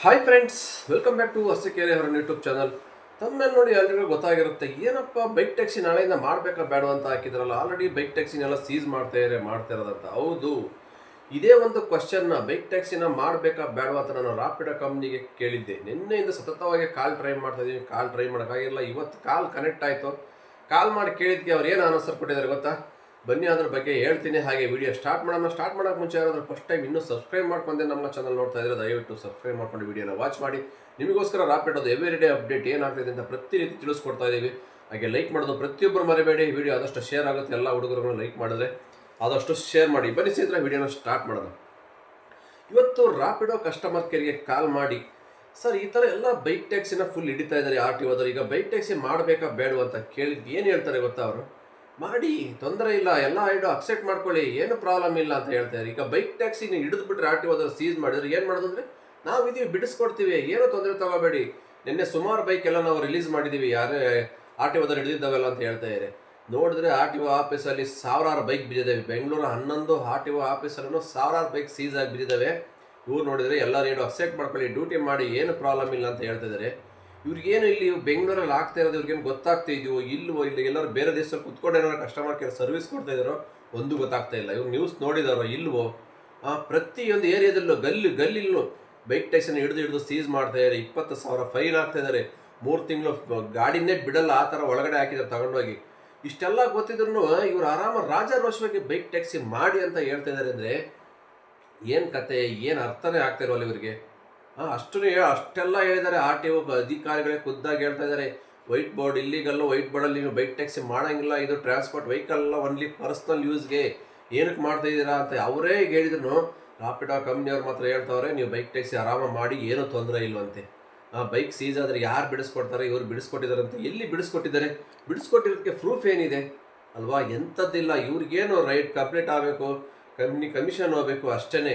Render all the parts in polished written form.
Hi friends, welcome back to Arsikere ಅವರ YouTube channel. ತಮ್ಮಲ್ಲಿ ನೋಡಿ ಎಲ್ರಿಗೂ ಗೊತ್ತಾಗಿರುತ್ತೆ, ಏನಪ್ಪ ಬೈಕ್ ಟ್ಯಾಕ್ಸಿ ನಾಳೆಯಿಂದ ಮಾಡಬೇಕಾ ಬೇಡ ಅಂತ ಹಾಕಿದ್ರಲ್ಲ. ಆಲ್ರೆಡಿ ಬೈಕ್ ಟ್ಯಾಕ್ಸಿನೆಲ್ಲ ಸೀಸ್ ಮಾಡ್ತಾ ಇರೋದಂತ. ಹೌದು, ಇದೇ ಒಂದು ಕ್ವಶನ್ನ, ಬೈಕ್ ಟ್ಯಾಕ್ಸಿನ ಮಾಡಬೇಕಾ ಬೇಡವಾ ಅಂತ ನಾನು ರಾಪಿಡೋ ಕಂಪ್ನಿಗೆ ಕೇಳಿದ್ದೆ. ನಿನ್ನೆಯಿಂದ ಸತತವಾಗಿ ಕಾಲ್ ಟ್ರೈ ಮಾಡ್ತಾ ಇದ್ದೀನಿ, ಕಾಲ್ ಟ್ರೈ ಮಾಡೋಕ್ಕಾಗಿಲ್ಲ. ಇವತ್ತು ಕಾಲ್ ಕನೆಕ್ಟ್ ಆಯಿತು. ಕಾಲ್ ಮಾಡಿ ಕೇಳಿದ್ಕೆ ಅವ್ರು ಏನು ಆನ್ಸರ್ ಕೊಟ್ಟಿದ್ದಾರೆ ಗೊತ್ತಾ? ಬನ್ನಿ ಅದ್ರ ಬಗ್ಗೆ ಹೇಳ್ತೀನಿ. ಹಾಗೆ ವಿಡಿಯೋ ಸ್ಟಾರ್ಟ್ ಮಾಡೋಕ್ಕೆ ಮುಂಚೆ ಯಾರಾದರೂ ಫಸ್ಟ್ ಟೈಮ್ ಇನ್ನೂ ಸಬ್ಸ್ಕ್ರೈಬ್ ಮಾಡ್ಕೊಂಡೆ ನಮ್ಮ ಚಾನಲ್ ನೋಡ್ತಾ ಇದ್ರೆ ದಯವಿಟ್ಟು ಸಬ್ಸ್ಕ್ರೈಬ್ ಮಾಡ್ಕೊಂಡು ವಿಡಿಯೋನ ವಾಚ್ ಮಾಡಿ. ನಿಮಗೋಸ್ಕರ ರಾಪಿಡೋದು ಎವ್ರಿ ಡೇ ಅಪ್ಡೇಟ್ ಏನಾಗ್ತಿದೆ ಅಂತ ಪ್ರತಿ ರೀತಿ ತಿಳಿಸ್ಕೊಡ್ತಾ ಇದ್ದೀವಿ. ಹಾಗೆ ಲೈಕ್ ಮಾಡೋದು ಪ್ರತಿಯೊಬ್ಬರು ಮರಿಬೇಡಿ. ವಿಡಿಯೋ ಆದಷ್ಟು ಶೇರ್ ಆಗುತ್ತೆ, ಎಲ್ಲ ಹುಡುಗರುಗಳು ಲೈಕ್ ಮಾಡಿದ್ರೆ ಆದಷ್ಟು ಶೇರ್ ಮಾಡಿ. ಬನ್ನಿ ಸ್ನೇಹಿತರೆ, ವಿಡಿಯೋನ ಸ್ಟಾರ್ಟ್ ಮಾಡೋಣ. ಇವತ್ತು ರಾಪಿಡೋ ಕಸ್ಟಮರ್ ಕೇರ್ಗೆ ಕಾಲ್ ಮಾಡಿ, ಸರ್ ಈ ಥರ ಎಲ್ಲ ಬೈಕ್ ಟ್ಯಾಕ್ಸಿನ ಫುಲ್ ಹಿಡಿತಾ ಇದ್ದಾರೆ ಆರ್ ಟಿ ಓದವ್ರು, ಈಗ ಬೈಕ್ ಟ್ಯಾಕ್ಸಿ ಮಾಡಬೇಕಾ ಬೇಡ ಅಂತ ಕೇಳಿದ್ದು ಏನು ಹೇಳ್ತಾರೆ ಗೊತ್ತಾ? ಅವರು ಮಾಡಿ, ತೊಂದರೆ ಇಲ್ಲ, ಎಲ್ಲ ಐಡು ಅಕ್ಸೆಪ್ಟ್ ಮಾಡ್ಕೊಳ್ಳಿ, ಏನು ಪ್ರಾಬ್ಲಮ್ ಇಲ್ಲ ಅಂತ ಹೇಳ್ತಾರೆ. ಈಗ ಬೈಕ್ ಟ್ಯಾಕ್ಸಿನ ಹಿಡಿದು ಬಿಟ್ಟರೆ ಆರ್ ಟಿ ಓದವ್ರು ಸೀಸ್ ಮಾಡಿದ್ರೆ ಏನು ಮಾಡೋದು ಅಂದರೆ, ನಾವು ಇದೀವಿ ಬಿಡಿಸ್ಕೊಡ್ತೀವಿ, ಏನೂ ತೊಂದರೆ ತಗೋಬೇಡಿ. ನಿನ್ನೆ ಸುಮಾರು ಬೈಕ್ ಎಲ್ಲ ನಾವು ರಿಲೀಸ್ ಮಾಡಿದ್ದೀವಿ, ಯಾರೇ ಆರ್ ಟಿ ಓದವ್ರು ಹಿಡಿದಿದ್ದಾವೆಲ್ಲ ಅಂತ ಹೇಳ್ತಾ ಇದ್ದಾರೆ. ನೋಡಿದ್ರೆ ಆರ್ ಟಿ ಒ ಆಫೀಸಲ್ಲಿ ಸಾವಿರಾರು ಬೈಕ್ ಬಿದ್ದಿದ್ದಾವೆ. ಬೆಂಗಳೂರು 11 ಆರ್ ಟಿ ಒ ಆಫೀಸಲ್ಲೂ ಸಾವಿರಾರು ಬೈಕ್ ಸೀಸ್ ಆಗಿ ಬಿದ್ದಿದ್ದಾವೆ. ಇವ್ರು ನೋಡಿದರೆ ಎಲ್ಲ ರೇಟು ಅಕ್ಸೆಪ್ಟ್ ಮಾಡ್ಕೊಳ್ಳಿ, ಡ್ಯೂಟಿ ಮಾಡಿ, ಏನು ಪ್ರಾಬ್ಲಮ್ ಇಲ್ಲ ಅಂತ ಹೇಳ್ತಾ ಇದ್ದಾರೆ. ಇವ್ರಿಗೇನು ಇಲ್ಲಿ ಬೆಂಗಳೂರಲ್ಲಿ ಆಗ್ತಾ ಇರೋದು ಇವ್ರಿಗೇನು ಗೊತ್ತಾಗ್ತಾ ಇದೆಯೋ ಇಲ್ವೋ, ಇಲ್ಲಿ ಎಲ್ಲರೂ ಬೇರೆ ದೇಶದಲ್ಲಿ ಕುತ್ಕೊಂಡು ಏನಾದ್ರು ಕಸ್ಟಮರ್ ಕೇರ್ ಸರ್ವಿಸ್ ಕೊಡ್ತಾ ಇದ್ದಾರೋ ಒಂದು ಗೊತ್ತಾಗ್ತಾ ಇಲ್ಲ. ಇವ್ರು ನ್ಯೂಸ್ ನೋಡಿದಾರೋ ಇಲ್ವೋ, ಪ್ರತಿಯೊಂದು ಏರಿಯಾದಲ್ಲೂ ಗಲ್ಲಿಲ್ಲೂ ಬೈಕ್ ಟ್ಯಾಕ್ಸಿನ ಹಿಡಿದು ಸೀಸ್ ಮಾಡ್ತಾ ಇದ್ದಾರೆ. 20,000 ಫೈನ್ ಆಗ್ತಾ ಇದ್ದಾರೆ. 3 ತಿಂಗಳು ಗಾಡಿನೇ ಬಿಡಲ್ಲ, ಆ ಥರ ಒಳಗಡೆ ಹಾಕಿದ್ದಾರೆ ತಗೊಂಡೋಗಿ. ಇಷ್ಟೆಲ್ಲ ಗೊತ್ತಿದ್ರು ಇವ್ರು ಆರಾಮ ರಾಜಾರೋಷವಾಗಿ ಬೈಕ್ ಟ್ಯಾಕ್ಸಿ ಮಾಡಿ ಅಂತ ಹೇಳ್ತಾ ಇದ್ದಾರೆ ಅಂದರೆ ಏನು ಕತೆ, ಏನು ಅರ್ಥನೇ ಆಗ್ತಾ ಇರೋಲ್ಲ ಇವರಿಗೆ. ಅಷ್ಟೆಲ್ಲ ಹೇಳಿದ್ದಾರೆ. ಆರ್ ಟಿ ಒ ಅಧಿಕಾರಿಗಳೇ ಖುದ್ದಾಗಿ ಹೇಳ್ತಾ ಇದ್ದಾರೆ, ವೈಟ್ ಬೋರ್ಡ್ ಇಲ್ಲಿಗಲ್ಲ, ವೈಟ್ ಬೋರ್ಡಲ್ಲಿ ನೀವು ಬೈಕ್ ಟ್ಯಾಕ್ಸಿ ಮಾಡೋಂಗಿಲ್ಲ, ಇದು ಟ್ರಾನ್ಸ್ಪೋರ್ಟ್ ವೆಹಿಕಲ್ ಅಲ್ಲ, ಓನ್ಲಿ ಪರ್ಸ್ನಲ್ ಯೂಸ್ಗೆ, ಏನಕ್ಕೆ ಮಾಡ್ತಾ ಇದ್ದೀರಾ ಅಂತ ಅವರೇ ಹೇಳಿದ್ರು. ರಾಪಿಡೋ ಕಂಪ್ನಿಯವ್ರು ಮಾತ್ರ ಹೇಳ್ತಾವ್ರೆ, ನೀವು ಬೈಕ್ ಟ್ಯಾಕ್ಸಿ ಆರಾಮ ಮಾಡಿ, ಏನೂ ತೊಂದರೆ ಇಲ್ವಂತೆ. ಬೈಕ್ ಸೀಸ್ ಆದರೆ ಯಾರು ಬಿಡಿಸ್ಕೊಡ್ತಾರೆ? ಇವ್ರು ಬಿಡಿಸ್ಕೊಟ್ಟಿದ್ದಾರಂತೆ. ಎಲ್ಲಿ ಬಿಡಿಸ್ಕೊಟ್ಟಿದ್ದಾರೆ? ಬಿಡಿಸ್ಕೊಟ್ಟಿರೋದಕ್ಕೆ ಪ್ರೂಫ್ ಏನಿದೆ ಅಲ್ವಾ? ಎಂಥದ್ದಿಲ್ಲ. ಇವ್ರಿಗೇನು ರೈಟ್ ಕಂಪ್ಲೀಟ್ ಆಗಬೇಕು, ಕಮಿಷನ್ ಹೋಗಬೇಕು ಅಷ್ಟೇ.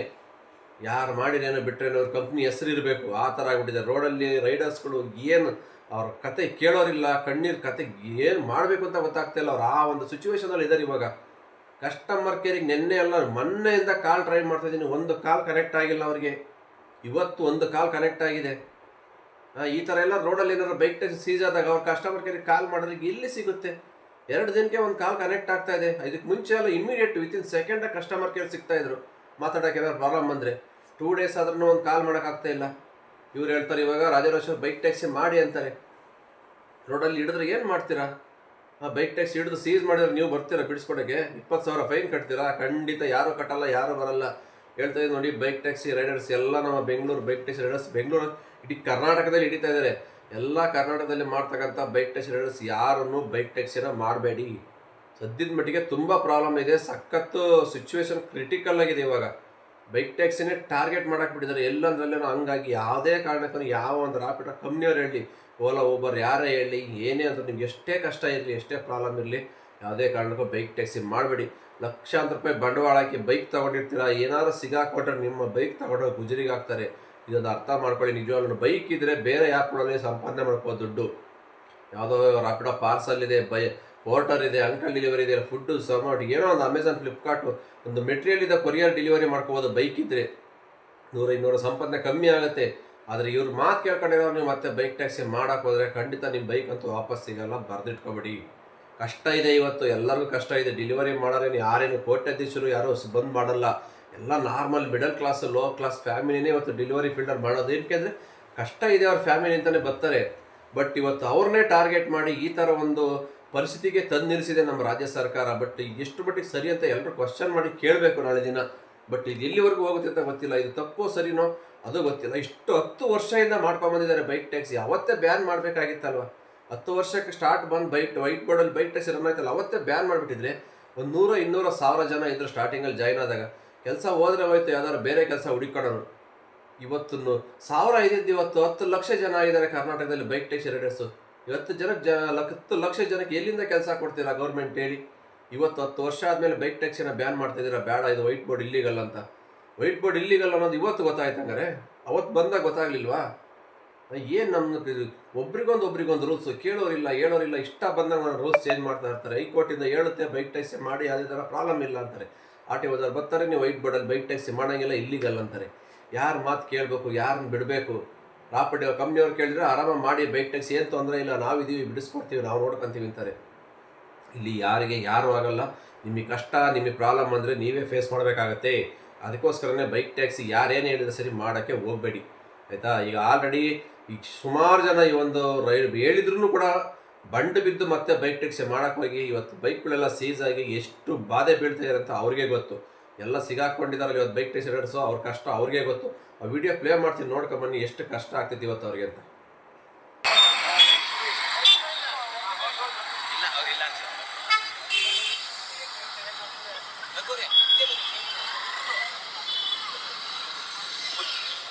ಯಾರು ಮಾಡಿರೇನೋ ಬಿಟ್ಟರೇನೋ ಅವ್ರ ಕಂಪ್ನಿ ಹೆಸರು ಇರಬೇಕು, ಆ ಥರ ಆಗಿಬಿಟ್ಟಿದೆ. ರೋಡಲ್ಲಿ ರೈಡರ್ಸ್ಗಳು ಏನು ಅವ್ರ ಕತೆ ಕೇಳೋರಿಲ್ಲ, ಕಣ್ಣೀರು ಕತೆ ಏನು ಮಾಡಬೇಕು ಅಂತ ಗೊತ್ತಾಗ್ತಾ ಇಲ್ಲ. ಅವ್ರು ಆ ಒಂದು ಸಿಚುವೇಶನಲ್ಲಿ ಇದ್ದಾರೆ ಇವಾಗ. ಕಸ್ಟಮರ್ ಕೇರಿಗೆ ನಿನ್ನೆ ಅಲ್ಲ ಮೊನ್ನೆಯಿಂದ ಕಾಲ್ ಟ್ರೈ ಮಾಡ್ತಾಯಿದ್ದೀನಿ, ಒಂದು ಕಾಲ್ ಕನೆಕ್ಟ್ ಆಗಿಲ್ಲ ಅವ್ರಿಗೆ. ಇವತ್ತು ಒಂದು ಕಾಲ್ ಕನೆಕ್ಟ್ ಆಗಿದೆ. ಈ ಥರ ಎಲ್ಲ ರೋಡಲ್ಲಿ ಏನಾದ್ರು ಬೈಕ್ ಟ್ಯಾಕ್ಸಿ ಸೀಸ್ ಆದಾಗ ಅವ್ರು ಕಸ್ಟಮರ್ ಕೇರಿಗೆ ಕಾಲ್ ಮಾಡೋರಿಗೆ ಎಲ್ಲಿ ಸಿಗುತ್ತೆ? 2 ದಿನಕ್ಕೆ ಒಂದು ಕಾಲ್ ಕನೆಕ್ಟ್ ಆಗ್ತಾ ಇದೆ. ಇದಕ್ಕೆ ಮುಂಚೆ ಎಲ್ಲ ಇಮಿಡಿಯೇಟ್ ವಿತಿನ್ ಸೆಕೆಂಡಾಗಿ ಕಸ್ಟಮರ್ ಕೇರ್ ಸಿಗ್ತಾಯಿದ್ರು. ಮಾತಾಡೋಕೆ ಏನಾದ್ರು ಪ್ರಾಬ್ಲಮ್ ಬಂದರೆ 2 ಡೇಸ್ ಆದ್ರೂ ಒಂದು ಕಾಲ್ ಮಾಡೋಕ್ಕಾಗ್ತಾ ಇಲ್ಲ. ಇವ್ರು ಹೇಳ್ತಾರೆ ಇವಾಗ ರಾಜಾರೋಷ ಬೈಕ್ ಟ್ಯಾಕ್ಸಿ ಮಾಡಿ ಅಂತಾರೆ. ರೋಡಲ್ಲಿ ಹಿಡಿದ್ರೆ ಏನು ಮಾಡ್ತೀರಾ? ಬೈಕ್ ಟ್ಯಾಕ್ಸಿ ಹಿಡಿದು ಸೀಸ್ ಮಾಡಿದ್ರೆ ನೀವು ಬರ್ತೀರಾ ಬಿಡಿಸ್ಕೊಡೋಕ್ಕೆ? 20,000 ಫೈನ್ ಕಟ್ತೀರಾ? ಖಂಡಿತ ಯಾರೂ ಕಟ್ಟಲ್ಲ, ಯಾರೂ ಬರಲ್ಲ. ಹೇಳ್ತಾ ಇದ್ದೀನಿ ನೋಡಿ, ಬೈಕ್ ಟ್ಯಾಕ್ಸಿ ರೈಡರ್ಸ್ ಎಲ್ಲ ನಮ್ಮ Bengaluru bike taxi Riders, Bengaluru ಇಡೀ ಕರ್ನಾಟಕದಲ್ಲಿ ಹಿಡಿತಾ ಇದ್ದಾರೆ. ಎಲ್ಲ ಕರ್ನಾಟಕದಲ್ಲಿ ಮಾಡ್ತಕ್ಕಂಥ ಬೈಕ್ ಟ್ಯಾಕ್ಸಿ ರೈಡರ್ಸ್ ಯಾರನ್ನು ಬೈಕ್ ಟ್ಯಾಕ್ಸಿನ ಮಾಡಬೇಡಿ. ಸದ್ಯದ ಮಟ್ಟಿಗೆ ತುಂಬ ಪ್ರಾಬ್ಲಮ್ ಇದೆ, ಸಖತ್ತು ಸಿಚುವೇಶನ್ ಕ್ರಿಟಿಕಲ್ ಆಗಿದೆ ಇವಾಗ. ಬೈಕ್ ಟ್ಯಾಕ್ಸಿನೇ ಟಾರ್ಗೆಟ್ ಮಾಡಕ್ಕೆ ಬಿಟ್ಟಿದ್ದಾರೆ ಎಲ್ಲಂದ್ರಲ್ಲೂ. ಹಂಗಾಗಿ ಯಾವುದೇ ಕಾರಣಕ್ಕೂ ಯಾವ ಒಂದು ರಾಪಿಡೋ ಕಂಪ್ನಿಯವ್ರು ಹೇಳಿ, ಓಲಾ ಊಬರ್ ಯಾರೇ ಹೇಳಿ, ಏನೇ ಅಂದ್ರೆ ನಿಮ್ಗೆ ಎಷ್ಟೇ ಕಷ್ಟ ಇರಲಿ, ಎಷ್ಟೇ ಪ್ರಾಬ್ಲಮ್ ಇರಲಿ, ಯಾವುದೇ ಕಾರಣಕ್ಕೂ ಬೈಕ್ ಟ್ಯಾಕ್ಸಿ ಮಾಡಬೇಡಿ. ಲಕ್ಷಾಂತರ ರೂಪಾಯಿ ಬಂಡವಾಳ ಹಾಕಿ ಬೈಕ್ ತೊಗೊಂಡಿರ್ತೀರ, ಏನಾದ್ರು ಸಿಗಾಕೊಟ್ರೆ ನಿಮ್ಮ ಬೈಕ್ ತಗೊಂಡೋಗಿ ಗುಜರಿಗೆ ಹಾಕ್ತಾರೆ. ಇದೊಂದು ಅರ್ಥ ಮಾಡ್ಕೊಳ್ಳಿ. ನಿಜವಾಗ್ಲೂ ಬೈಕ್ ಇದ್ದರೆ ಬೇರೆ ಆ್ಯಪ್ಗಳಲ್ಲಿ ಸಂಪಾದನೆ ಮಾಡ್ಬೋದು ದುಡ್ಡು. ಯಾವುದೋ ರಾಪಿಡೋ ಪಾರ್ಸಲ್ ಇದೆ, ಪೋರ್ಟರ್ ಇದೆ, ಅಂಕಲ್ ಡೆಲಿವರಿ ಇದೆ, ಫುಡ್ಡು ಸೊಮಾಟೊ, ಏನೋ ಒಂದು ಅಮೆಝಾನ್ ಫ್ಲಿಪ್ಕಾರ್ಟು ಒಂದು ಮೆಟೀರಿಯಲ್ ಇದೆ, ಕೊರಿಯರ್ ಡೆಲಿವರಿ ಮಾಡ್ಕೋಬೋದು. ಬೈಕ್ ಇದ್ದರೆ 100-200 ಸಂಪಾದನೆ ಕಮ್ಮಿ ಆಗುತ್ತೆ. ಆದರೆ ಇವ್ರ ಮಾತು ಕೇಳ್ಕೊಂಡಿರೋ ನೀವು ಮತ್ತೆ ಬೈಕ್ ಟ್ಯಾಕ್ಸಿ ಮಾಡೋಕೆ ಹೋದರೆ ಖಂಡಿತ ನಿಮ್ಮ ಬೈಕ್ ಅಂತೂ ವಾಪಸ್ ಸಿಗೋಲ್ಲ, ಬರೆದಿಟ್ಕೊಬೇಡಿ. ಕಷ್ಟ ಇದೆ, ಇವತ್ತು ಎಲ್ಲರಿಗೂ ಕಷ್ಟ ಇದೆ. ಡೆಲಿವರಿ ಮಾಡೋರೇನು ಯಾರೇನು ಕೋಟ್ಯಾಧೀಶರು ಯಾರೂ ಬಂದ್ ಮಾಡಲ್ಲ. ಎಲ್ಲ normal middle class, low class ಫ್ಯಾಮಿಲಿನೇ ಇವತ್ತು ಡೆಲಿವರಿ ಫೀಲ್ಡಲ್ಲಿ ಮಾಡೋದು. ಏನಕ್ಕೆ ಕಷ್ಟ ಇದೆ, ಅವ್ರ ಫ್ಯಾಮಿಲಿ ಅಂತಲೇ ಬರ್ತಾರೆ. ಬಟ್ ಇವತ್ತು ಅವ್ರನ್ನೇ ಟಾರ್ಗೆಟ್ ಮಾಡಿ ಈ ಥರ ಒಂದು ಪರಿಸ್ಥಿತಿಗೆ ತಂದು ನಿಲ್ಲಿಸಿದೆ ನಮ್ಮ ರಾಜ್ಯ ಸರ್ಕಾರ. ಬಟ್ ಎಷ್ಟು ಮಟ್ಟಿಗೆ ಸರಿ ಅಂತ ಎಲ್ಲರೂ ಕ್ವಶನ್ ಮಾಡಿ ಕೇಳಬೇಕು ನಾಳೆ ದಿನ. ಬಟ್ ಇದು ಎಲ್ಲಿವರೆಗೂ ಹೋಗುತ್ತೆ ಅಂತ ಗೊತ್ತಿಲ್ಲ. ಇದು ತಪ್ಪೋ ಸರಿನೋ ಅದು ಗೊತ್ತಿಲ್ಲ. ಇಷ್ಟು 10 ವರ್ಷದಿಂದ ಮಾಡ್ಕೊಂಬಂದಿದ್ದಾರೆ ಬೈಕ್ ಟ್ಯಾಕ್ಸಿ. ಅವತ್ತೇ ಬ್ಯಾನ್ ಮಾಡಬೇಕಾಗಿತ್ತಲ್ವ? 10 ವರ್ಷಕ್ಕೆ ಸ್ಟಾರ್ಟ್ ಬಂದು ವೈಟ್ ಬೋರ್ಡಲ್ಲಿ ಬೈಕ್ ಟ್ಯಾಕ್ಸಿ ರನ್ ಆಯ್ತಲ್ಲ, ಅವತ್ತೇ ಬ್ಯಾನ್ ಮಾಡಿಬಿಟ್ಟಿದ್ರೆ ಒಂದು 100-200 ಜನ ಇದ್ರು ಸ್ಟಾರ್ಟಿಂಗಲ್ಲಿ ಜಾಯ್ನ್ ಆದಾಗ. ಕೆಲಸ ಹೋದರೆ ಹೋಯ್ತು, ಯಾವ್ದಾದ್ರು ಬೇರೆ ಕೆಲಸ ಹುಡುಕೊಡೋರು. ಇವತ್ತು 1000 ಇದ್ದಿದ್ದು ಇವತ್ತು 10 ಲಕ್ಷ ಜನ ಆಗಿದ್ದಾರೆ ಕರ್ನಾಟಕದಲ್ಲಿ ಬೈಕ್ ಟ್ಯಾಕ್ಸಿ ರೈಡರ್ಸು. 10 ಲಕ್ಷ ಜನಕ್ಕೆ ಎಲ್ಲಿಂದ ಕೆಲಸ ಕೊಡ್ತೀರಾ ಗೌರ್ಮೆಂಟ್ ಹೇಳಿ? ಇವತ್ತು 10 ವರ್ಷ ಆದಮೇಲೆ ಬೈಕ್ ಟ್ಯಾಕ್ಸಿನ ಬ್ಯಾನ್ ಮಾಡ್ತಿದ್ದೀರಾ, ಬೇಡ ಇದು ವೈಟ್ ಬೋರ್ಡ್ ಇಲ್ಲಿಗಲ್ ಅಂತ. ವೈಟ್ ಬೋರ್ಡ್ ಇಲ್ಲಿಗಲ್ ಅನ್ನೋದು ಇವತ್ತು ಗೊತ್ತಾಯ್ತು. ಹಂಗಾರೆ ಅವತ್ತು ಬಂದಾಗ ಗೊತ್ತಾಗ್ಲಿಲ್ವಾ? ಏನು ನಮ್ಗೆ ಒಬ್ರಿಗೊಂದು ರೂಲ್ಸು, ಕೇಳೋರಿಲ್ಲ ಹೇಳೋರಿಲ್ಲ, ಇಷ್ಟ ಬಂದಾಗ ನಾನು ರೂಲ್ಸ್ ಚೇಂಜ್ ಮಾಡ್ತಾ ಇರ್ತಾರೆ. ಹೈಕೋರ್ಟಿಂದ ಹೇಳುತ್ತೆ ಬೈಕ್ ಟ್ಯಾಕ್ಸಿ ಮಾಡಿ, ಯಾವುದೇ ಥರ ಪ್ರಾಬ್ಲಮ್ ಇಲ್ಲ ಅಂತಾರೆ. ಆರ್ ಟಿ ಓದವ್ರು ಬರ್ತಾರೆ, ನೀವು ವೈಟ್ ಬೋರ್ಡಲ್ಲಿ ಬೈಕ್ ಟ್ಯಾಕ್ಸಿ ಮಾಡೋಂಗಿಲ್ಲ, ಇಲ್ಲಿಗಲ್ ಅಂತಾರೆ. ಯಾರು ಮಾತು ಕೇಳಬೇಕು, ಯಾರನ್ನ ಬಿಡಬೇಕು? ರಾಪಿಡ್ ಕಂಪ್ನಿಯವ್ರು ಕೇಳಿದ್ರೆ ಆರಾಮಾಗಿ ಮಾಡಿ ಬೈಕ್ ಟ್ಯಾಕ್ಸಿ, ಏನು ತೊಂದರೆ ಇಲ್ಲ, ನಾವಿದ್ದೀವಿ, ಬಿಡಿಸ್ಕೊಡ್ತೀವಿ, ನಾವು ನೋಡ್ಕೊಂತೀವಿ ಅಂತಾರೆ. ಇಲ್ಲಿ ಯಾರಿಗೆ ಯಾರು ಆಗಲ್ಲ. ನಿಮಗೆ ಕಷ್ಟ, ನಿಮಗೆ ಪ್ರಾಬ್ಲಮ್ ಅಂದರೆ ನೀವೇ ಫೇಸ್ ಮಾಡಬೇಕಾಗತ್ತೆ. ಅದಕ್ಕೋಸ್ಕರನೇ ಬೈಕ್ ಟ್ಯಾಕ್ಸಿ ಯಾರೇನು ಹೇಳಿದ್ರೆ ಸರಿ ಮಾಡೋಕ್ಕೆ ಹೋಗಬೇಡಿ, ಆಯಿತಾ. ಈಗ ಆಲ್ರೆಡಿ ಈಗ ಸುಮಾರು ಜನ ಈ ಒಂದು ಹೇಳಿದ್ರು ಕೂಡ ಬಂಡು ಬಿದ್ದು ಮತ್ತೆ ಬೈಕ್ ಟ್ಯಾಕ್ಸಿ ಮಾಡೋಕ್ಕೆ ಹೋಗಿ ಇವತ್ತು ಬೈಕ್ಗಳೆಲ್ಲ ಸೀಸ್ ಆಗಿ ಎಷ್ಟು ಬಾಧೆ ಬೀಳ್ತಾ ಅಂತ ಅವ್ರಿಗೆ ಗೊತ್ತು. ಎಲ್ಲ ಸಿಗಾಕೊಂಡಿದ್ದಾರೆ ಇವತ್ತು ಬೈಕ್ ಟ್ಯಾಕ್ಸಿ ರೈಡರ್ಸು, ಅವ್ರ ಕಷ್ಟ ಅವ್ರಿಗೆ ಗೊತ್ತು. ಆ ವಿಡಿಯೋ ಪ್ಲೇ ಮಾಡ್ತೀನಿ, ನೋಡ್ಕೊಂಬನ್ನಿ ಎಷ್ಟು ಕಷ್ಟ ಆಗ್ತೈತಿ ಇವತ್ತು ಅವ್ರಿಗೆ ಅಂತ.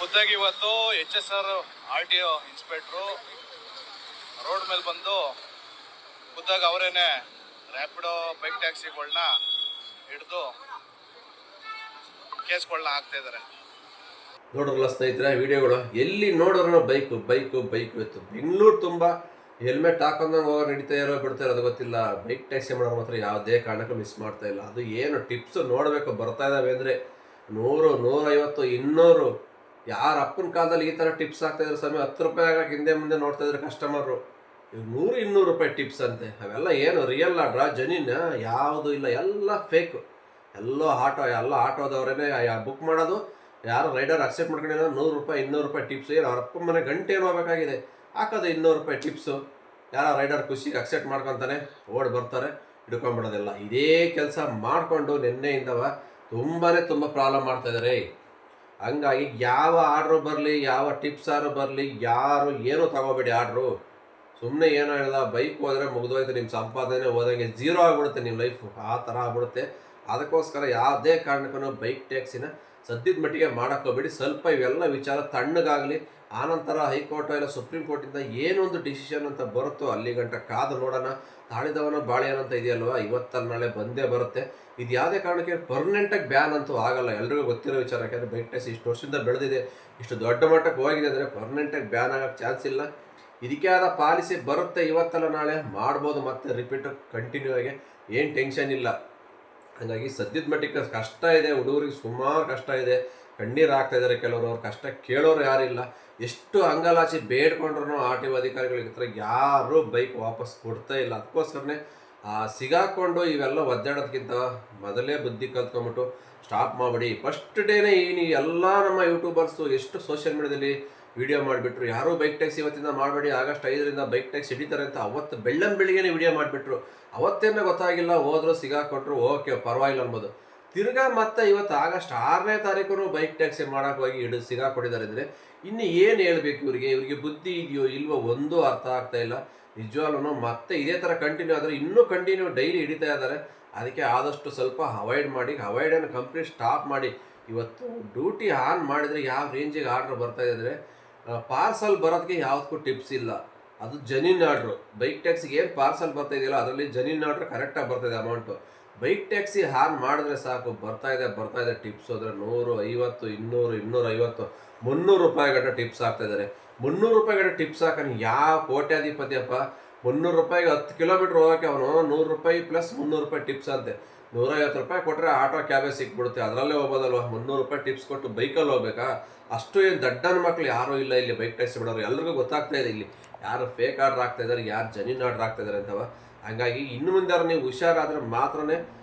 ಖುದ್ದಾಗಿ ಇವತ್ತು HSR RTO ಇನ್ಸ್ಪೆಕ್ಟ್ರು ರೋಡ್ ಮೇಲೆ ಬಂದು ಖುದ್ದಾಗಿ ಅವರೇನೆ ರ್ಯಾಪಿಡೋ ಬೈಕ್ ಟ್ಯಾಕ್ಸಿಗಳನ್ನ ಹಿಡಿದು ಕೇಸ್ಗಳನ್ನ ಹಾಕ್ತಾ ಇದ್ದಾರೆ. ನೋಡ್ರಲ್ಲ ಸ್ನೇಹಿತರೆ ವಿಡಿಯೋಗಳು, ಎಲ್ಲಿ ನೋಡೋರು ಬೈಕು ಬೈಕು ಬೈಕು ಇತ್ತು. ಬೆಂಗಳೂರು ತುಂಬ ಹೆಲ್ಮೆಟ್ ಹಾಕೊಂಡಂಗೆ ಹೋಗೋ ನಡೀತಾ ಇರೋ ಬಿಡ್ತಾ ಇರೋದು ಗೊತ್ತಿಲ್ಲ. ಬೈಕ್ ಟ್ಯಾಕ್ಸಿ ಮಾಡೋರು ಮಾತ್ರ ಯಾವುದೇ ಕಾರಣಕ್ಕೂ ಮಿಸ್ ಮಾಡ್ತಾ ಇಲ್ಲ. ಅದು ಏನು ಟಿಪ್ಸು ನೋಡಬೇಕು, ಬರ್ತಾ ಇದ್ದಾವೆ ಅಂದರೆ 100, 150, 200. ಯಾರ ಅಪ್ಪನ ಕಾಲದಲ್ಲಿ ಈ ಥರ ಟಿಪ್ಸ್ ಆಗ್ತಾಯಿದ್ರು ಸ್ವಾಮಿ, 10 ರೂಪಾಯಿ ಆಗಕ್ಕೆ ಹಿಂದೆ ಮುಂದೆ ನೋಡ್ತಾ ಇದ್ರು ಕಸ್ಟಮರು. ಈಗ 100, 200 ರೂಪಾಯಿ ಟಿಪ್ಸ್ ಅಂತೆ. ಅವೆಲ್ಲ ಏನು ರಿಯಲ್ ಆಡ್ರಾ ಜನಿನ್ ಯಾವುದು ಇಲ್ಲ, ಎಲ್ಲ ಫೇಕು. ಎಲ್ಲ ಆಟೋದವರೇ ಬುಕ್ ಮಾಡೋದು, ಯಾರು ರೈಡರ್ ಅಕ್ಸೆಪ್ಟ್ ಮಾಡ್ಕೊಂಡಿಲ್ಲ 100 ರೂಪಾಯಿ 200 ರೂಪಾಯಿ ಟಿಪ್ಸು. ಏನು ಅವ್ರ ಅಪ್ಪನ ಮನೆ ಗಂಟೆ ಏನು ಹೋಗಬೇಕಾಗಿದೆ, ಹಾಕೋದು 200 ರೂಪಾಯಿ ಟಿಪ್ಸು. ಯಾರೋ ರೈಡರ್ ಖುಷಿಗೆ ಅಕ್ಸೆಪ್ಟ್ ಮಾಡ್ಕೊತಾನೆ ಓಡಿ ಬರ್ತಾರೆ, ಹಿಡ್ಕೊಂಡ್ಬಿಡೋದಿಲ್ಲ. ಇದೇ ಕೆಲಸ ಮಾಡಿಕೊಂಡು ನಿನ್ನೆಯಿಂದವ ತುಂಬ ಪ್ರಾಬ್ಲಮ್ ಮಾಡ್ತಾಯಿದ್ದಾರೆ. ಹಂಗಾಗಿ ಯಾವ ಆರ್ಡ್ರು ಬರಲಿ, ಯಾವ ಟಿಪ್ಸ್ ಆರು ಬರಲಿ, ಯಾರು ಏನೂ ತಗೋಬೇಡಿ ಆರ್ಡ್ರು. ಸುಮ್ಮನೆ ಏನೋ ಹೇಳ್ದ ಬೈಕ್ ಹೋದರೆ ಮುಗಿದೋಯ್ತು, ನಿಮ್ಮ ಸಂಪಾದನೆ ಹೋದಂಗೆ ಝೀರೋ ಆಗಿಬಿಡುತ್ತೆ ನಿಮ್ಮ ಲೈಫು, ಆ ಥರ ಆಗ್ಬಿಡುತ್ತೆ. ಅದಕ್ಕೋಸ್ಕರ ಯಾವುದೇ ಕಾರಣಕ್ಕೂ ಬೈಕ್ ಟ್ಯಾಕ್ಸಿನ ಸದ್ಯದ ಮಟ್ಟಿಗೆ ಮಾಡೋಕ್ಕೋಗ್ಬೇಡಿ. ಸ್ವಲ್ಪ ಇವೆಲ್ಲ ವಿಚಾರ ತಣ್ಣಗಾಗಲಿ, ಆನಂತರ ಹೈಕೋರ್ಟ್ ಇಲ್ಲ ಸುಪ್ರೀಂ ಕೋರ್ಟಿಂದ ಏನೊಂದು ಡಿಸಿಷನ್ ಅಂತ ಬರುತ್ತೋ ಅಲ್ಲಿ ಗಂಟ ಕಾದು ನೋಡೋಣ. ತಾಳಿದವನ ಬಾಳೆ ಏನಂತ ಇದೆಯಲ್ವ, ಇವತ್ತಲ್ಲಿ ನಾಳೆ ಬಂದೇ ಬರುತ್ತೆ. ಇದು ಯಾವುದೇ ಕಾರಣಕ್ಕೆ ಪರ್ಮನೆಂಟಾಗಿ ಬ್ಯಾನ್ ಅಂತೂ ಆಗಲ್ಲ, ಎಲ್ರಿಗೂ ಗೊತ್ತಿರೋ ವಿಚಾರ. ಯಾಕಂದರೆ ಬೈಕ್ ಟ್ಯಾಕ್ಸಿ ಇಷ್ಟು ವರ್ಷದಿಂದ ಬೆಳೆದಿದೆ, ಇಷ್ಟು ದೊಡ್ಡ ಮಟ್ಟಕ್ಕೆ ಹೋಗಿದೆ ಅಂದರೆ ಪರ್ಮನೆಂಟಾಗಿ ಬ್ಯಾನ್ ಆಗೋಕ್ಕೆ ಚಾನ್ಸ್ ಇಲ್ಲ. ಇದಕ್ಕೆ ಆದ ಪಾಲಿಸಿ ಬರುತ್ತೆ, ಇವತ್ತಲ್ಲ ನಾಳೆ ಮಾಡ್ಬೋದು, ಮತ್ತೆ ರಿಪೀಟ್ ಕಂಟಿನ್ಯೂ ಆಗಿ, ಏನು ಟೆನ್ಷನ್ ಇಲ್ಲ. ಹಾಗಾಗಿ ಸದ್ಯದ ಮಟ್ಟಿಗೆ ಕಷ್ಟ ಇದೆ, ಹುಡುಗರಿಗೆ ಸುಮಾರು ಕಷ್ಟ ಇದೆ, ಕಣ್ಣೀರು ಆಗ್ತಾಯಿದ್ದಾರೆ ಕೆಲವರು. ಅವ್ರ ಕಷ್ಟ ಕೇಳೋರು ಯಾರಿಲ್ಲ. ಎಷ್ಟು ಅಂಗಲಾಚಿ ಬೇಡ್ಕೊಂಡ್ರು RTO ಅಧಿಕಾರಿಗಳಿಗೆ ಹತ್ರ ಯಾರೂ ಬೈಕ್ ವಾಪಸ್ ಕೊಡ್ತಾ ಇಲ್ಲ. ಅದಕ್ಕೋಸ್ಕರನೇ ಸಿಗಾಕೊಂಡು ಇವೆಲ್ಲ ಒದ್ದಾಡೋದಕ್ಕಿಂತ ಮೊದಲೇ ಬುದ್ಧಿ ಕಲ್ತ್ಕೊಂಬಿಟ್ಟು ಸ್ಟಾಪ್ ಮಾಡಿಬಿಡಿ. ಫಸ್ಟ್ ಡೇನೇ ನೀವು ಎಲ್ಲ ನಮ್ಮ ಯೂಟ್ಯೂಬರ್ಸು ಎಷ್ಟು ಸೋಷಿಯಲ್ ಮೀಡಿಯಾದಲ್ಲಿ ವಿಡಿಯೋ ಮಾಡಿಬಿಟ್ರು. ಯಾರೂ ಬೈಕ್ ಟ್ಯಾಕ್ಸಿ ಇವತ್ತಿಂದ ಮಾಡಬೇಡಿ, ಆಗಸ್ಟ್ 5ರಿಂದ ಬೈಕ್ ಟ್ಯಾಕ್ಸಿ ಹಿಡಿತಾರೆ ಅಂತ ಅವತ್ತು ಬೆಳ್ಳಂಬೆಳಿಗ್ಗೆ ವಿಡಿಯೋ ಮಾಡಿಬಿಟ್ರು. ಅವತ್ತೇನೇ ಗೊತ್ತಾಗಿಲ್ಲ, ಹೋದ್ರು ಸಿಗಾಕೊಟ್ರು, ಓಕೆ ಪರವಾಗಿಲ್ಲ ಅನ್ಬೋದು. ತಿರ್ಗಾ ಮತ್ತೆ ಇವತ್ತು ಆಗಸ್ಟ್ 6ನೇ ತಾರೀಕು ಬೈಕ್ ಟ್ಯಾಕ್ಸಿ ಮಾಡೋಕೆ ಹೋಗಿ ಸಿಗಾಕೊಟ್ಟಿದ್ದಾರೆ ಅಂದರೆ ಇನ್ನು ಏನು ಹೇಳ್ಬೇಕು ಇವರಿಗೆ ಬುದ್ಧಿ ಇದೆಯೋ ಇಲ್ವೋ ಒಂದೂ ಅರ್ಥ ಆಗ್ತಾ ಇಲ್ಲ ನಿಜವಾಗ್ಲೂ. ಮತ್ತೆ ಇದೇ ಥರ ಕಂಟಿನ್ಯೂ ಆದರೆ ಇನ್ನೂ ಕಂಟಿನ್ಯೂ ಡೈಲಿ ಹಿಡಿತಾ ಇದ್ದಾರೆ. ಅದಕ್ಕೆ ಆದಷ್ಟು ಸ್ವಲ್ಪ ಅವಾಯ್ಡ್ ಮಾಡಿ, ಅವಾಯ್ಡನ್ನು ಕಂಪ್ಲೀಟ್ ಸ್ಟಾಪ್ ಮಾಡಿ. ಇವತ್ತು ಡ್ಯೂಟಿ ಆನ್ ಮಾಡಿದರೆ ಯಾವ ರೇಂಜಿಗೆ ಆರ್ಡ್ರ್ ಬರ್ತಾಯಿದೆ ಅಂದರೆ ಪಾರ್ಸಲ್ ಬರೋದಕ್ಕೆ ಯಾವುದಕ್ಕೂ ಟಿಪ್ಸ್ ಇಲ್ಲ. ಅದು ಜನಿನ್ ಆರ್ಡ್ರು. ಬೈಕ್ ಟ್ಯಾಕ್ಸಿಗೆ ಏನು ಪಾರ್ಸಲ್ ಬರ್ತಾಯಿದೆಯಲ್ಲ ಅದರಲ್ಲಿ ಜನಿನ್ ಆರ್ಡ್ರ್ ಕರೆಕ್ಟಾಗಿ ಬರ್ತಾಯಿದೆ ಅಮೌಂಟು. ಬೈಕ್ ಟ್ಯಾಕ್ಸಿ ಆನ್ ಮಾಡಿದ್ರೆ ಸಾಕು, ಬರ್ತಾಯಿದೆ ಟಿಪ್ಸ್ ಅಂದರೆ 150, 200, 250, 300 ರೂಪಾಯಿ ಗಂಟೆ ಟಿಪ್ಸ್ ಹಾಕ್ತಾಯಿದ್ದಾರೆ. 300 ರೂಪಾಯಿ ಗಂಟೆ ಟಿಪ್ಸ್ ಹಾಕೋಣ ಯಾವ ಕೋಟ್ಯಾಧಿಪತಿಯಪ್ಪ. 300 ರೂಪಾಯಿಗೆ 10 ಕಿಲೋಮೀಟ್ರ್ ಹೋಗೋಕ್ಕೆ ಅವನು 100 ರೂಪಾಯಿ ಪ್ಲಸ್ 300 ರೂಪಾಯಿ ಟಿಪ್ಸ್ ಅಂತೆ. 150 ರೂಪಾಯಿ ಕೊಟ್ಟರೆ ಆಟೋ ಕ್ಯಾಬೇ ಸಿಕ್ಬಿಡುತ್ತೆ, ಅದರಲ್ಲೇ ಹೋಗೋದಲ್ವ. 300 ರೂಪಾಯಿ ಟಿಪ್ಸ್ ಕೊಟ್ಟು ಬೈಕಲ್ಲಿ ಹೋಗ್ಬೇಕಾ? ಅಷ್ಟು ಏನು ದಡ್ಡನ ಮಕ್ಕಳು ಯಾರೂ ಇಲ್ಲ ಇಲ್ಲಿ ಬೈಕ್ ಟ್ಯಾಕ್ಸಿ ಬಿಡೋರು. ಎಲ್ರಿಗೂ ಗೊತ್ತಾಗ್ತಾ ಇದೆ ಇಲ್ಲಿ ಯಾರು ಫೇಕ್ ಆರ್ಡ್ರ್ ಆಗ್ತಾಯಿದ್ದಾರೆ, ಯಾರು ಜನಿನ್ ಆರ್ಡ್ರ್ ಆಗ್ತಾಯಿದ್ದಾರೆ ಅಂತವ. ಹಾಗಾಗಿ ಇನ್ನು ಮುಂದೆ ನೀವು ಹುಷಾರಾದರೆ ಮಾತ್ರನೇ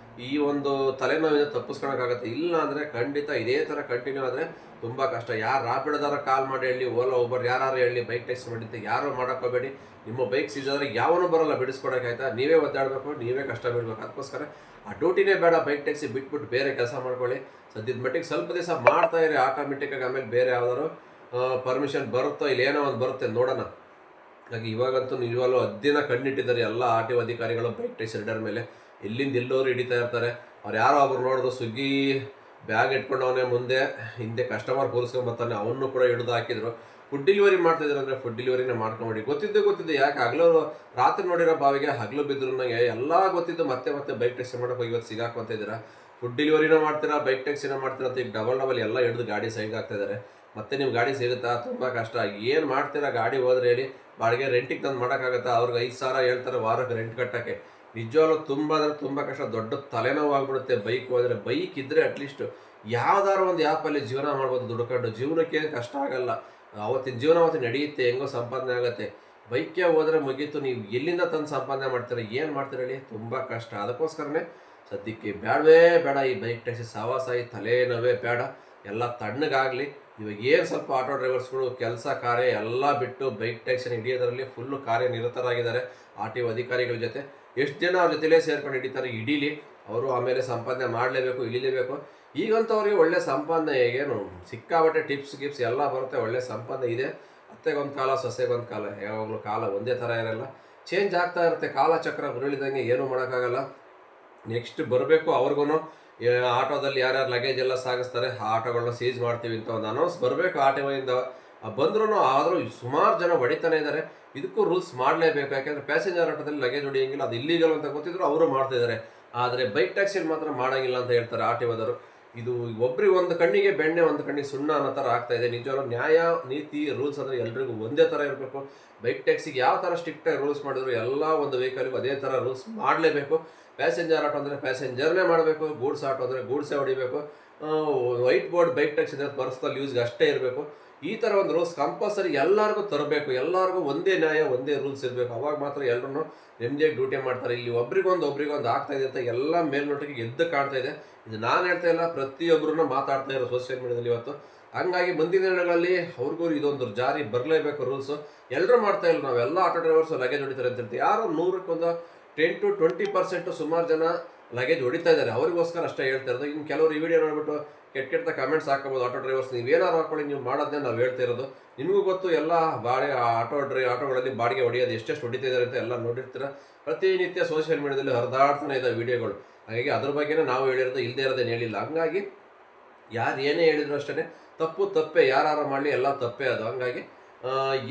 ಈ ಒಂದು ತಲೆನೋವಿನ ತಪ್ಪಿಸ್ಕೊಳಕ್ಕಾಗತ್ತೆ. ಇಲ್ಲ ಅಂದರೆ ಖಂಡಿತ ಇದೇ ಥರ ಕಂಟಿನ್ಯೂ ಆದರೆ ತುಂಬ ಕಷ್ಟ. ಯಾರು ರಾಪಿಡೋದಾರ ಕಾಲ್ ಮಾಡಿ ಹೇಳಿ, ಓಲಾ ಊಬರ್ ಯಾರು ಹೇಳಿ ಬೈಕ್ ಟ್ಯಾಕ್ಸಿ ಮಾಡಿದ್ದೆ ಯಾರು ಮಾಡೋಕ್ಕೋಗಬೇಡಿ. ನಿಮ್ಮ ಬೈಕ್ ಸೀಜಾದರೆ ಯಾವನೂ ಬರೋಲ್ಲ ಬಿಡಿಸ್ಕೊಡೋಕ್ಕಾಯ್ತಾ. ನೀವೇ ಒದ್ದಾಡಬೇಕು, ನೀವೇ ಕಷ್ಟ ಬೀಳಬೇಕು. ಅದಕ್ಕೋಸ್ಕರ ಆ ಡ್ಯೂಟಿನೇ ಬೇಡ, ಬೈಕ್ ಟ್ಯಾಕ್ಸಿ ಬಿಟ್ಬಿಟ್ಟು ಬೇರೆ ಕೆಲಸ ಮಾಡ್ಕೊಳ್ಳಿ. ಸದ್ಯದ ಮಟ್ಟಿಗೆ ಸ್ವಲ್ಪ ದಿವಸ ಮಾಡ್ತಾ ಇರಿ, ಆಟೋಮೆಟಿಕ್ಕಾಗಿ ಆಮೇಲೆ ಬೇರೆ ಯಾವ್ದಾದ್ರು ಪರ್ಮಿಷನ್ ಬರುತ್ತೋ ಇಲ್ಲ ಏನೋ ಒಂದು ಬರುತ್ತೆ ನೋಡೋಣ. ಹಾಗಾಗಿ ಇವಾಗಂತೂ ನಿಜವಾಗ್ಲೂ ಹದ್ದಿನ ಕಣ್ಣಿಟ್ಟಿದ್ದಾರೆ ಎಲ್ಲ RTO ಅಧಿಕಾರಿಗಳು ಬೈಕ್ ಟ್ಯಾಕ್ಸಿ ರೈಡರ್ ಮೇಲೆ. ಎಲ್ಲಿಂದ ಎಲ್ಲೋರು ಹಿಡಿತಾ ಇರ್ತಾರೆ. ಅವ್ರು ಯಾರೋ ಒಬ್ರು ನೋಡಿದ್ರು ಸ್ವಿಗ್ಗಿ ಬ್ಯಾಗ್ ಇಟ್ಕೊಂಡವನೇ ಮುಂದೆ ಹಿಂದೆ ಕಸ್ಟಮರ್ ಕೂರಿಸ್ಕೊಂಬರ್ತಾನೆ, ಅವನು ಕೂಡ ಹಿಡಿದು ಹಾಕಿದ್ರು. ಫುಡ್ ಡೆಲಿವರಿ ಮಾಡ್ತಿದ್ರು ಅಂದರೆ ಫುಡ್ ಡೆಲಿವರಿನೇ ಮಾಡ್ಕೊಂಬಿಡಿ. ಗೊತ್ತಿದ್ದು ಯಾಕೆ ಹಗಲು ರಾತ್ರಿ ನೋಡಿರೋ ಬಾವಿಗೆ ಹಗಲು ಬಿದ್ರು ನನಗೆ ಎಲ್ಲ ಗೊತ್ತಿದ್ದು ಮತ್ತೆ ಬೈಕ್ ಟ್ಯಾಕ್ಸಿ ಮಾಡೋಕೆ ಹೋಗಿ ಇವತ್ತು ಸಿಗಾಕೊಂತಿದ್ದೀರಾ. ಫುಡ್ ಡೆಲಿವರಿನ ಮಾಡ್ತೀರಾ, ಬೈಕ್ ಟ್ಯಾಕ್ಸಿನ ಮಾಡ್ತೀರಾ ಅಂತ ಈಗ ಡಬಲ್ ಎಲ್ಲ ಹಿಡಿದು ಗಾಡಿ ಸೈಡ್ಗೆ ಹಾಕ್ತಿದ್ದಾರೆ. ಮತ್ತೆ ನಿಮ್ಮ ಗಾಡಿ ಸಿಗುತ್ತಾ? ತುಂಬ ಕಷ್ಟ. ಏನು ಮಾಡ್ತೀರಾ? ಗಾಡಿ ಹೋದ್ರೆ ಹೇಳಿ, ಬಾಡಿಗೆ ರೆಂಟಿಗೆ ತಂದು ಮಾಡೋಕ್ಕಾಗತ್ತಾ? ಅವ್ರಿಗೆ 5,000 ಹೇಳ್ತಾರೆ ವಾರಕ್ಕೆ ರೆಂಟ್ ಕಟ್ಟೋಕ್ಕೆ. ನಿಜವಾಗ್ಲೂ ತುಂಬ ಅಂದರೆ ತುಂಬ ಕಷ್ಟ, ದೊಡ್ಡ ತಲೆನೋವು ಆಗ್ಬಿಡುತ್ತೆ ಬೈಕ್ ಹೋದರೆ. ಬೈಕ್ ಇದ್ದರೆ ಅಟ್ಲೀಸ್ಟ್ ಯಾವ್ದಾರು ಒಂದು ಆ್ಯಪಲ್ಲಿ ಜೀವನ ಮಾಡ್ಬೋದು ದುಡ್ಕೊಂಡು, ಜೀವನಕ್ಕೆ ಕಷ್ಟ ಆಗಲ್ಲ. ಅವತ್ತಿನ ಜೀವನ ಅವತ್ತಿನ ನಡೆಯುತ್ತೆ, ಹೆಂಗೋ ಸಂಪಾದನೆ ಆಗುತ್ತೆ. ಬೈಕ್ಗೆ ಹೋದರೆ ಮುಗೀತು. ನೀವು ಎಲ್ಲಿಂದ ತಂದು ಸಂಪಾದನೆ ಮಾಡ್ತೀರ, ಏನು ಮಾಡ್ತೀರ ಹೇಳಿ? ತುಂಬ ಕಷ್ಟ. ಅದಕ್ಕೋಸ್ಕರನೇ ಸದ್ಯಕ್ಕೆ ಬೇಡವೇ ಬೇಡ ಈ ಬೈಕ್ ಟ್ಯಾಕ್ಸಿ ಸಹವಾಸ, ಈ ತಲೆನೋವೇ ಬೇಡ, ಎಲ್ಲ ತಣ್ಣಗಾಗಲಿ. ಇವಾಗ ಏನು ಸ್ವಲ್ಪ ಆಟೋ ಡ್ರೈವರ್ಸ್ಗಳು ಕೆಲಸ ಕಾರ್ಯ ಎಲ್ಲ ಬಿಟ್ಟು ಬೈಕ್ ಟ್ಯಾಕ್ಸಿನ ಹಿಡಿಯೋದರಲ್ಲಿ ಫುಲ್ಲು ಕಾರ್ಯನಿರತರಾಗಿದ್ದಾರೆ. ಆರ್ ಟಿ ಒ ಅಧಿಕಾರಿಗಳ ಜೊತೆ ಎಷ್ಟು ಜನ ಅವ್ರ ಜೊತೆಲೇ ಸೇರ್ಕೊಂಡು ಹಿಡಿತಾರೆ, ಹಿಡೀಲಿ. ಅವರು ಆಮೇಲೆ ಸಂಪಾದನೆ ಮಾಡಲೇಬೇಕು, ಇಳಿಲೇಬೇಕು. ಈಗಂತೂ ಅವ್ರಿಗೆ ಒಳ್ಳೆ ಸಂಪಾದನೆ, ಏನು ಸಿಕ್ಕಾಬಟ್ಟೆ ಟಿಪ್ಸ್ ಗಿಪ್ಸ್ ಎಲ್ಲ ಬರುತ್ತೆ, ಒಳ್ಳೆ ಸಂಪಾದನೆ ಇದೆ. ಅತ್ತೆಗೊಂದು ಕಾಲ ಸೊಸೆಗೊಂದು ಕಾಲ, ಯಾವಾಗಲೂ ಕಾಲ ಒಂದೇ ಥರ ಇರಲ್ಲ, ಚೇಂಜ್ ಆಗ್ತಾ ಇರುತ್ತೆ. ಕಾಲಚಕ್ರ ಉರುಳಿದಂಗೆ ಏನೂ ಮಾಡೋಕ್ಕಾಗಲ್ಲ. ನೆಕ್ಸ್ಟ್ ಬರಬೇಕು ಅವ್ರಿಗೂ ಆಟೋದಲ್ಲಿ ಯಾರ್ಯಾರು ಲಗೇಜ್ ಎಲ್ಲ ಸಾಗಿಸ್ತಾರೆ ಆ ಆಟೋಗಳನ್ನ ಸೀಸ್ ಮಾಡ್ತೀವಿ ಅಂತ ಒಂದು ಅನೌನ್ಸ್ ಬರಬೇಕು ಆರ್ ಟಿ ಒಯಿಂದ. ಬಂದ್ರೂ ಆದರೂ ಸುಮಾರು ಜನ ಹೊಡಿತಾನೆ ಇದ್ದಾರೆ. ಇದಕ್ಕೂ ರೂಲ್ಸ್ ಮಾಡಲೇಬೇಕು, ಯಾಕೆಂದರೆ ಪ್ಯಾಸೆಂಜರ್ ಆಟೋದಲ್ಲಿ ಲಗೇಜ್ ಹೊಡಿಯೋಂಗಿಲ್ಲ, ಅದು ಇಲ್ಲೀಗಲ್ ಅಂತ ಗೊತ್ತಿದ್ರು ಅವರು ಮಾಡ್ತಿದ್ದಾರೆ. ಆದರೆ ಬೈಕ್ ಟ್ಯಾಕ್ಸಿಯಲ್ಲಿ ಮಾತ್ರ ಮಾಡೋಂಗಿಲ್ಲ ಅಂತ ಹೇಳ್ತಾರೆ ಆರ್ ಟಿ ಒದವರು. ಇದು ಒಬ್ರಿಗೆ ಒಂದು ಕಣ್ಣಿಗೆ ಬೆಣ್ಣೆ ಒಂದು ಕಣ್ಣಿಗೆ ಸುಣ್ಣ ಅನ್ನೋ ಥರ ಆಗ್ತಾ ಇದೆ. ನಿಜವಾಗ್ಲೂ ನ್ಯಾಯ ನೀತಿ ರೂಲ್ಸ್ ಅಂದರೆ ಎಲ್ರಿಗೂ ಒಂದೇ ಥರ ಇರಬೇಕು. ಬೈಕ್ ಟ್ಯಾಕ್ಸಿಗೆ ಯಾವ ಥರ ಸ್ಟ್ರಿಕ್ಟಾಗಿ ರೂಲ್ಸ್ ಮಾಡಿದ್ರು ಎಲ್ಲ ಒಂದು ವೆಹಿಕಲ್ಗೂ ಅದೇ ಥರ ರೂಲ್ಸ್ ಮಾಡಲೇಬೇಕು. ಪ್ಯಾಸೆಂಜರ್ ಆಟೋ ಅಂದರೆ ಪ್ಯಾಸೆಂಜರ್ನೇ ಮಾಡಬೇಕು, ಗೂಡ್ಸ್ ಆಟೋ ಅಂದರೆ ಗೂಡ್ಸೇ ಹೊಡಿಬೇಕು. ವೈಟ್ ಬೋರ್ಡ್ ಬೈಕ್ ಟ್ಯಾಕ್ಸಿ ಅಂದರೆ ಪರ್ಸ್ನಲ್ ಯೂಸ್ಗೆ ಅಷ್ಟೇ ಇರಬೇಕು. ಈ ಥರ ಒಂದು ರೂಲ್ಸ್ ಕಂಪಲ್ಸರಿ ಎಲ್ಲರಿಗೂ ತರಬೇಕು. ಎಲ್ಲರಿಗೂ ಒಂದೇ ನ್ಯಾಯ, ಒಂದೇ ರೂಲ್ಸ್ ಇರಬೇಕು. ಅವಾಗ ಮಾತ್ರ ಎಲ್ಲರೂ ನೆಮ್ಮದಿಯಾಗಿ ಡ್ಯೂಟಿ ಮಾಡ್ತಾರೆ. ಇಲ್ಲಿ ಒಬ್ರಿಗೊಂದು ಆಗ್ತಾ ಇದೆ ಅಂತ ಎಲ್ಲ ಮೇಲ್ನೋಟಕ್ಕೆ ಎದ್ದು ಕಾಣ್ತಾ ಇದೆ. ಇದು ನಾನು ಹೇಳ್ತಾ ಇಲ್ಲ, ಪ್ರತಿಯೊಬ್ಬರೂ ಮಾತಾಡ್ತಾ ಇರೋ ಸೋಷಿಯಲ್ ಮೀಡಿಯಾದಲ್ಲಿ ಇವತ್ತು. ಹಂಗಾಗಿ ಮುಂದಿನ ದಿನಗಳಲ್ಲಿ ಅವ್ರಿಗೂ ಇದೊಂದು ಜಾರಿ ಬರಲೇಬೇಕು ರೂಲ್ಸು. ಎಲ್ಲರೂ ಮಾಡ್ತಾ ಇಲ್ಲ. ನಾವೆಲ್ಲ ಆಟೋ ಡ್ರೈವರ್ಸು ಲಗೇಜ್ ಹೊಡಿತಾರೆ ಅಂತ ಹೇಳ್ತೀವಿ. ಯಾರೋ 100ಕ್ಕೆ 10 to 20% ಸುಮಾರು ಜನ ಲಗೇಜ್ ಹೊಡಿತಾ ಇದ್ದಾರೆ. ಅವ್ರಿಗೋಸ್ಕರ ಅಷ್ಟೇ ಹೇಳ್ತಾ ಇರೋದು. ಇನ್ನು ಕೆಲವರು ಈ ವಿಡಿಯೋ ನೋಡ್ಬಿಟ್ಟು ಕೆಟ್ಟ ಕಮೆಂಟ್ಸ್ ಹಾಕೋಬೋದು. ಆಟೋ ಡ್ರೈವರ್ಸ್ ನೀವೇನಾರು ಹಾಕೊಳ್ಳಿ, ನೀವು ಮಾಡೋದನ್ನೇ ನಾವು ಹೇಳ್ತಾ ಇರೋದು. ನಿಮಗೂ ಗೊತ್ತು ಎಲ್ಲ ಆಟೋಗಳಲ್ಲಿ ಬಾಡಿಗೆ ಹೊಡೆಯೋದು ಎಷ್ಟೆಷ್ಟು ಹೊಡಿತಿದ್ದಾರೆ ಅಂತ ಎಲ್ಲ ನೋಡಿರ್ತೀರ. ಪ್ರತಿನಿತ್ಯ ಸೋಷಿಯಲ್ ಮೀಡಿಯಾದಲ್ಲಿ ಹರಿದಾಡ್ತಾನೆ ಇದೆ ವಿಡಿಯೋಗಳು. ಹಾಗಾಗಿ ಅದ್ರ ಬಗ್ಗೆನೇ ನಾವು ಹೇಳಿರೋದು, ಇಲ್ಲದೆ ಇರೋದೇನು ಹೇಳಿಲ್ಲ. ಹಂಗಾಗಿ ಯಾರು ಏನೇ ಹೇಳಿದ್ರು ಅಷ್ಟೇ ತಪ್ಪೇ, ಯಾರು ಮಾಡಲಿ ಎಲ್ಲ ತಪ್ಪೇ ಅದು. ಹಂಗಾಗಿ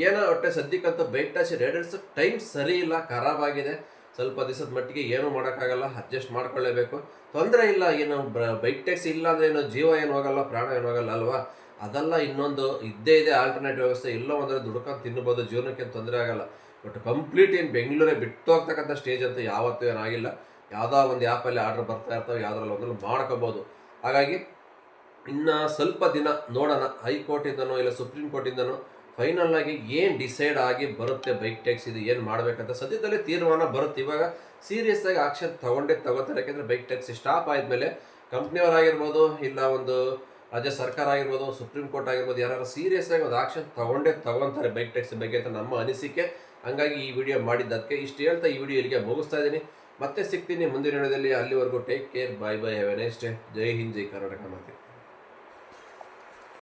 ಏನೋ ಒಟ್ಟೆ ಸದ್ಯಕ್ಕಂತೂ ಬೈಕ್ ಟ್ಯಾಕ್ಸಿ ರೈಡರ್ಸ್ ಟೈಮ್ ಸರಿ ಇಲ್ಲ, ಖರಾಬಾಗಿದೆ. ಸ್ವಲ್ಪ ದಿವಸದ ಮಟ್ಟಿಗೆ ಏನೂ ಮಾಡೋಕ್ಕಾಗಲ್ಲ, ಅಡ್ಜಸ್ಟ್ ಮಾಡ್ಕೊಳ್ಳೇಬೇಕು. ತೊಂದರೆ ಇಲ್ಲ. ಏನು ಬೈಕ್ ಟ್ಯಾಕ್ಸಿ ಇಲ್ಲ ಅಂದರೆ ಏನೋ ಜೀವ ಏನು ಹೋಗಲ್ಲ, ಪ್ರಾಣ ಏನು ಹೋಗಲ್ಲ ಅಲ್ವಾ? ಅದೆಲ್ಲ ಇನ್ನೊಂದು ಇದ್ದೇ ಇದೆ ಆಲ್ಟರ್ನೇಟ್ ವ್ಯವಸ್ಥೆ. ಎಲ್ಲೋ ಅಂದರೆ ದುಡ್ಕೊಂಡು ತಿನ್ಬೋದು, ಜೀವನಕ್ಕೆ ತೊಂದರೆ ಆಗಲ್ಲ. ಬಟ್ ಕಂಪ್ಲೀಟ್ ಏನು ಬೆಂಗಳೂರೇ ಬಿಟ್ಟು ಹೋಗ್ತಕ್ಕಂಥ ಸ್ಟೇಜ್ ಅಂತೂ ಯಾವತ್ತೂ ಏನಾಗಿಲ್ಲ. ಯಾವುದೋ ಒಂದು ಆ್ಯಪಲ್ಲಿ ಆರ್ಡ್ರ್ ಬರ್ತಾ ಇರ್ತವೆ, ಯಾವುದ್ರಲ್ಲಿ ಒಂದ್ರಲ್ಲಿ ಮಾಡ್ಕೋಬೋದು. ಹಾಗಾಗಿ ಇನ್ನು ಸ್ವಲ್ಪ ದಿನ ನೋಡೋಣ, ಹೈಕೋರ್ಟಿಂದನೋ ಇಲ್ಲ ಸುಪ್ರೀಂ ಕೋರ್ಟಿಂದನೋ ಫೈನಲ್ ಆಗಿ ಏನು ಡಿಸೈಡ್ ಆಗಿ ಬರುತ್ತೆ ಬೈಕ್ ಟ್ಯಾಕ್ಸ್ ಇದು ಏನು ಮಾಡಬೇಕಂತ ಸದ್ಯದಲ್ಲೇ ತೀರ್ಮಾನ ಬರುತ್ತೆ. ಇವಾಗ ಸೀರಿಯಸ್ ಆಗಿ ಆಕ್ಷನ್ ತಗೋತಾರೆ. ಯಾಕೆಂದರೆ ಬೈಕ್ ಟ್ಯಾಕ್ಸಿ ಸ್ಟಾಪ್ ಆದಮೇಲೆ ಕಂಪ್ನಿಯವರಾಗಿರ್ಬೋದು, ಇಲ್ಲ ಒಂದು ರಾಜ್ಯ ಸರ್ಕಾರ ಆಗಿರ್ಬೋದು, ಸುಪ್ರೀಂ ಕೋರ್ಟ್ ಆಗಿರ್ಬೋದು, ಯಾರು ಸೀರಿಯಸ್ ಆಗಿ ಒಂದು ಆಕ್ಷನ್ ತಗೊತಾರೆ ಬೈಕ್ ಟ್ಯಾಕ್ಸಿ ಬಗ್ಗೆ ಅಂತ ನಮ್ಮ ಅನಿಸಿಕೆ. ಹಂಗಾಗಿ ಈ ವಿಡಿಯೋ ಮಾಡಿದ್ದಕ್ಕೆ ಇಷ್ಟು ಹೇಳ್ತಾ ಈ ವಿಡಿಯೋ ಇಲ್ಲಿಗೆ ಮುಗಿಸ್ತಾ ಇದ್ದೀನಿ. ಮತ್ತೆ ಸಿಗ್ತೀನಿ ಮುಂದಿನ ವಿಡಿಯೋದಲ್ಲಿ. ಅಲ್ಲಿವರೆಗೂ take care, bye bye, have a nice day. ಜೈ ಹಿಂದ್, ಜೈ ಕರ್ನಾಟಕ ಮಾತೆ.